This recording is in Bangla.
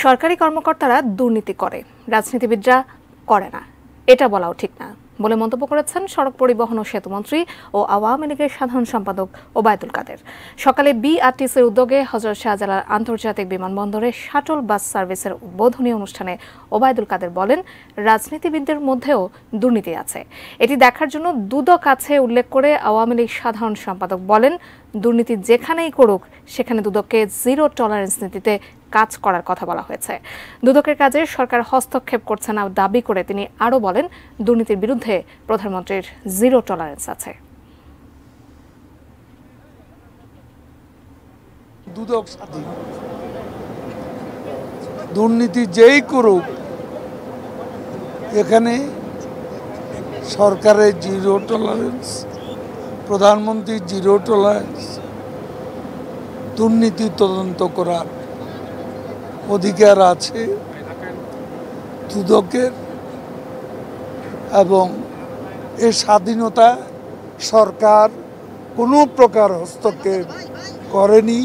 সরকারি কর্মকর্তারা দুর্নীতি করে, রাজনীতিবিদরা করে না, এটা বলাও ঠিক না বলে মন্তব্য করেছেন সড়ক পরিবহন ও সেতুমন্ত্রী ও আওয়ামী লীগের সাধারণ সম্পাদক ওবায়দুল কাদের। সকালে বিআরটিসির উদ্যোগে হযরত শাহজালাল আন্তর্জাতিক বিমানবন্দরে শাটল বাস সার্ভিসের উদ্বোধনী অনুষ্ঠানে ওবায়দুল কাদের বলেন, রাজনীতিবিদদের মধ্যেও দুর্নীতি আছে, এটি দেখার জন্য দুদক আছে উল্লেখ করে আওয়ামী লীগ সাধারণ সম্পাদক বলেন, দুর্নীতি যেখানেই করুক সেখানে দুদককে জিরো টলারেন্স নীতিতে কাজ করার কথা বলা হয়েছে। দুদকের কাজে সরকার হস্তক্ষেপ করছে না দাবি করে তিনি আরও বলেন, দুর্নীতির বিরুদ্ধে প্রধানমন্ত্রীর জিরো টলারেন্স আছে। দুদক স্বাধীন, দুর্নীতি যেই করুক এখানে সরকারের জিরো টলারেন্স, প্রধানমন্ত্রী জিরো টলারেন্স, দুর্নীতি তদন্ত করার অধিকার আছে দুদকের এবং এই স্বাধীনতা সরকার কোনো প্রকার হস্তক্ষেপ করেনি।